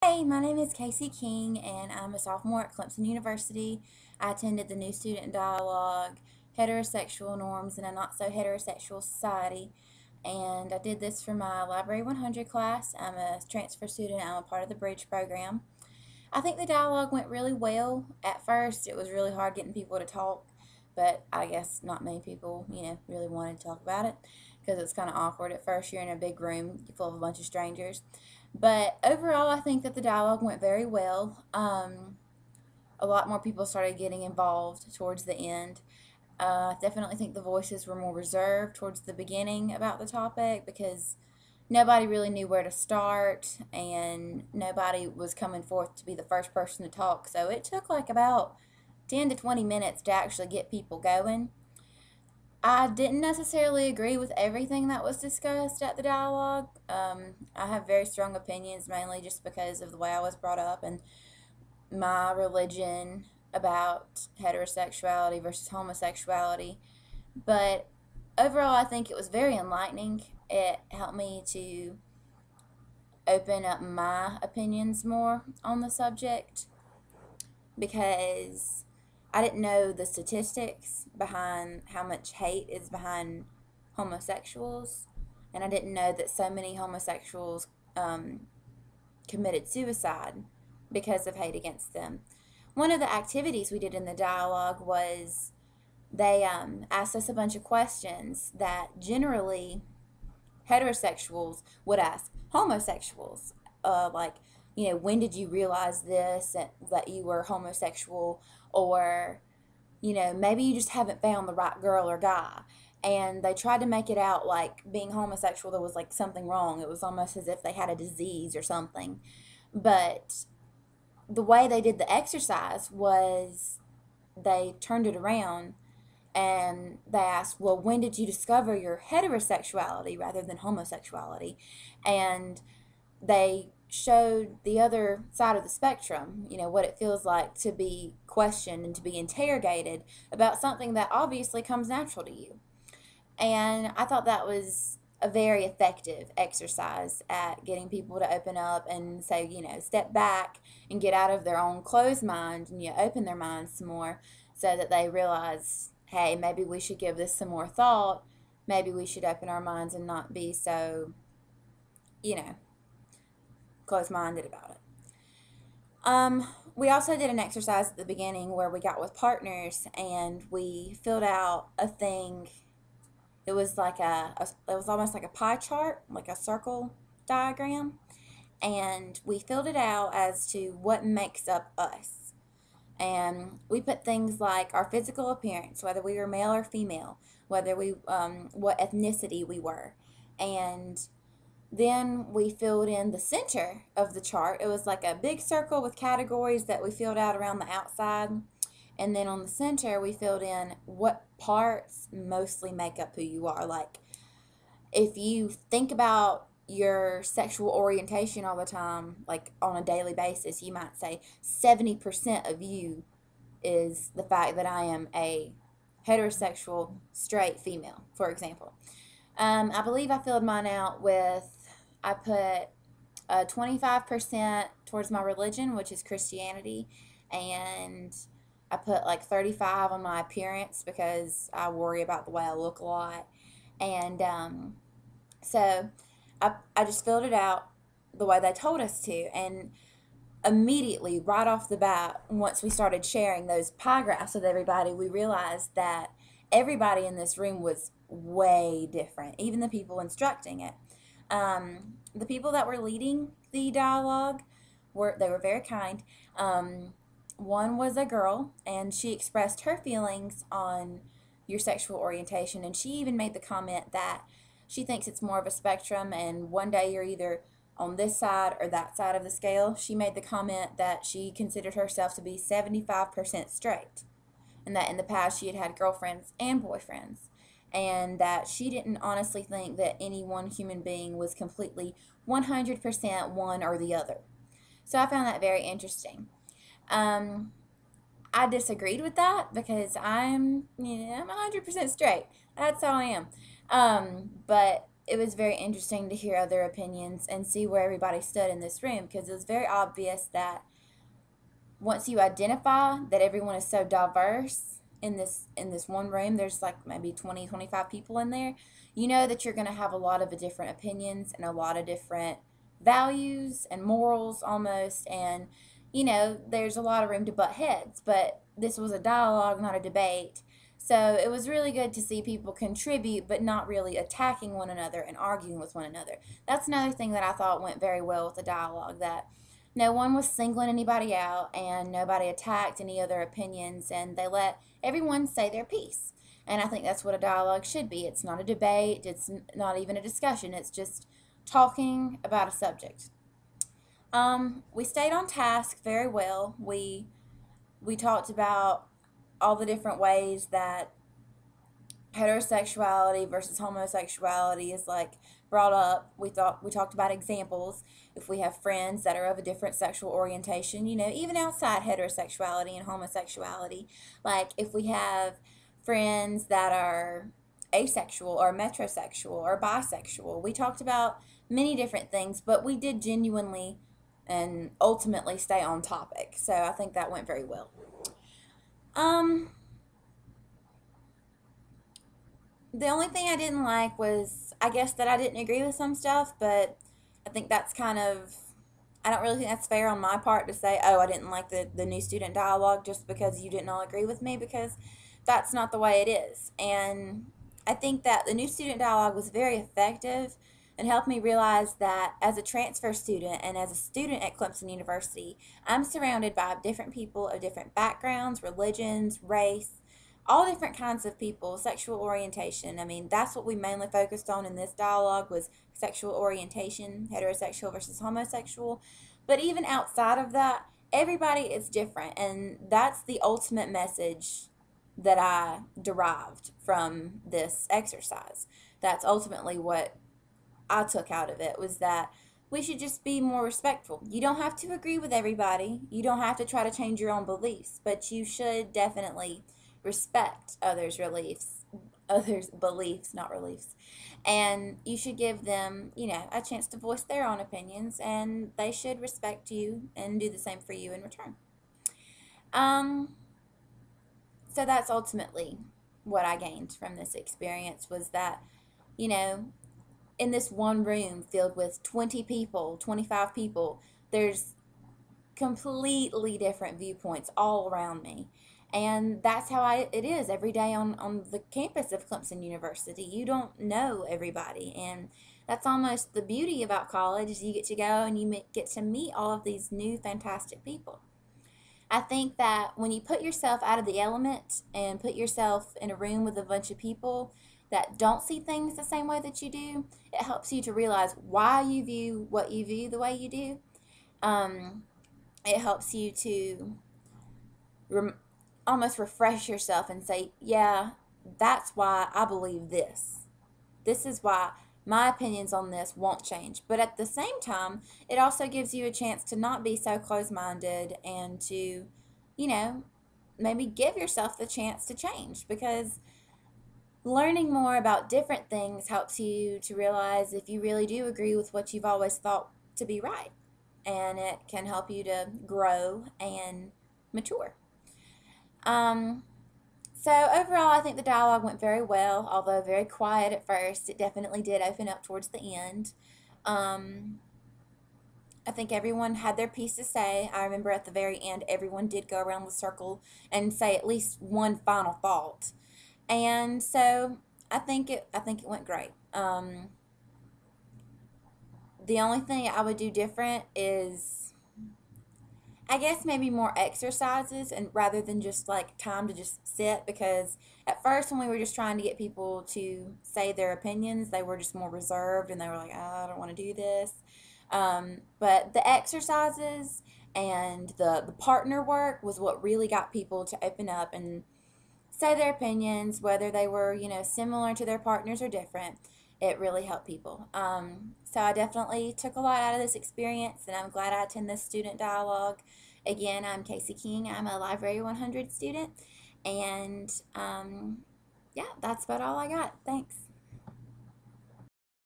Hey, my name is Casey King, and I'm a sophomore at Clemson University. I attended the New Student Dialogue, Heterosexual Norms, and a Not So Heterosexual Society. And I did this for my Library 100 class. I'm a transfer student. I'm a part of the Bridge program. I think the dialogue went really well. At first, it was really hard getting people to talk, but I guess not many people, really wanted to talk about it because it's kind of awkward at first. You're in a big room full of a bunch of strangers. But overall, I think that the dialogue went very well. A lot more people started getting involved towards the end. I definitely think the voices were more reserved towards the beginning about the topic because nobody really knew where to start and nobody was coming forth to be the first person to talk. So it took like about 10 to 20 minutes to actually get people going. I didn't necessarily agree with everything that was discussed at the dialogue. I have very strong opinions, mainly just because of the way I was brought up and my religion about heterosexuality versus homosexuality. But overall, I think it was very enlightening. It helped me to open up my opinions more on the subject because I didn't know the statistics behind how much hate is behind homosexuals, and I didn't know that so many homosexuals committed suicide because of hate against them. One of the activities we did in the dialogue was they asked us a bunch of questions that generally heterosexuals would ask homosexuals, like, when did you realize this, that you were homosexual, or, maybe you just haven't found the right girl or guy. And they tried to make it out like being homosexual, there was like something wrong. It was almost as if they had a disease or something. But the way they did the exercise was they turned it around and they asked, well, when did you discover your heterosexuality rather than homosexuality? And they showed the other side of the spectrum, what it feels like to be questioned and to be interrogated about something that obviously comes natural to you. And I thought that was a very effective exercise at getting people to open up and say, step back and get out of their own closed mind and open their minds some more so that they realize, hey, maybe we should give this some more thought. Maybe we should open our minds and not be so, closed-minded about it. We also did an exercise at the beginning where we got with partners and we filled out a thing. It was like it was almost like a pie chart, like a circle diagram, and we filled it out as to what makes up us. And we put things like our physical appearance, whether we were male or female, whether we what ethnicity we were, and then we filled in the center of the chart. It was like a big circle with categories that we filled out around the outside. And then on the center, we filled in what parts mostly make up who you are. Like, if you think about your sexual orientation all the time, like on a daily basis, you might say 70% of you is the fact that I am a heterosexual straight female, for example. I believe I filled mine out with, I put 25% towards my religion, which is Christianity, and I put like 35 on my appearance because I worry about the way I look a lot. And so I just filled it out the way they told us to. And immediately, right off the bat, once we started sharing those pie graphs with everybody, we realized that everybody in this room was way different, even the people instructing it. The people that were leading the dialogue were very kind. One was a girl, and she expressed her feelings on your sexual orientation, and she even made the comment that she thinks it's more of a spectrum, and one day you're either on this side or that side of the scale. She made the comment that she considered herself to be 75% straight, and that in the past she had had girlfriends and boyfriends, and that she didn't honestly think that any one human being was completely 100% one or the other. So I found that very interesting. I disagreed with that because I'm 100% straight. That's how I am. But it was very interesting to hear other opinions and see where everybody stood in this room, because it was very obvious that once you identify that everyone is so diverse in this one room, there's like maybe 20, 25 people in there, you know that you're going to have a lot of different opinions and a lot of different values and morals almost, and you know there's a lot of room to butt heads, but this was a dialogue, not a debate. So it was really good to see people contribute but not really attacking one another and arguing with one another. That's another thing that I thought went very well with the dialogue, that no one was singling anybody out and nobody attacked any other opinions, and they let everyone say their piece. And I think that's what a dialogue should be. It's not a debate, it's not even a discussion, it's just talking about a subject. We stayed on task very well. We talked about all the different ways that heterosexuality versus homosexuality is like brought up. We talked about examples. If we have friends that are of a different sexual orientation, you know, even outside heterosexuality and homosexuality, like if we have friends that are asexual or metrosexual or bisexual, we talked about many different things, but we did genuinely and ultimately stay on topic. So I think that went very well. Um, the only thing I didn't like was, I guess, that I didn't agree with some stuff, but I think that's kind of, I don't really think that's fair on my part to say, oh, I didn't like the new student dialogue just because you didn't all agree with me, because that's not the way it is. And I think that the new student dialogue was very effective and helped me realize that as a transfer student and as a student at Clemson University, I'm surrounded by different people of different backgrounds, religions, race, all different kinds of people, sexual orientation. I mean, that's what we mainly focused on in this dialogue, was sexual orientation, heterosexual versus homosexual. But even outside of that, everybody is different, and that's the ultimate message that I derived from this exercise. That's ultimately what I took out of it, was that we should just be more respectful. You don't have to agree with everybody. You don't have to try to change your own beliefs, but you should definitely respect others' beliefs, not reliefs. And you should give them, you know, a chance to voice their own opinions, and they should respect you and do the same for you in return. Um, so that's ultimately what I gained from this experience, was that, you know, in this one room filled with 20 people, 25 people, there's completely different viewpoints all around me. And that's how it is every day on the campus of Clemson University. You don't know everybody. And that's almost the beauty about college, is you get to go and you get to meet all of these new fantastic people. I think that when you put yourself out of the element and put yourself in a room with a bunch of people that don't see things the same way that you do, it helps you to realize why you view what you view the way you do. It helps you to almost refresh yourself and say, yeah, that's why I believe this. This is why my opinions on this won't change. But at the same time, it also gives you a chance to not be so close-minded and to, you know, maybe give yourself the chance to change, because learning more about different things helps you to realize if you really do agree with what you've always thought to be right. And it can help you to grow and mature. Um, so overall, I think the dialogue went very well, although very quiet at first. It definitely did open up towards the end. Um, I think everyone had their piece to say. I remember at the very end, everyone did go around the circle and say at least one final thought. And so I think it went great. The only thing I would do different is, I guess, maybe more exercises, and rather than just like time to just sit, because at first when we were just trying to get people to say their opinions, they were just more reserved and they were like, oh, I don't want to do this. But the exercises and the partner work was what really got people to open up and say their opinions, whether they were, you know, similar to their partners or different. It really helped people. So I definitely took a lot out of this experience, and I'm glad I attend this student dialogue. Again, I'm Casey King. I'm a Library 100 student, and yeah, that's about all I got. Thanks.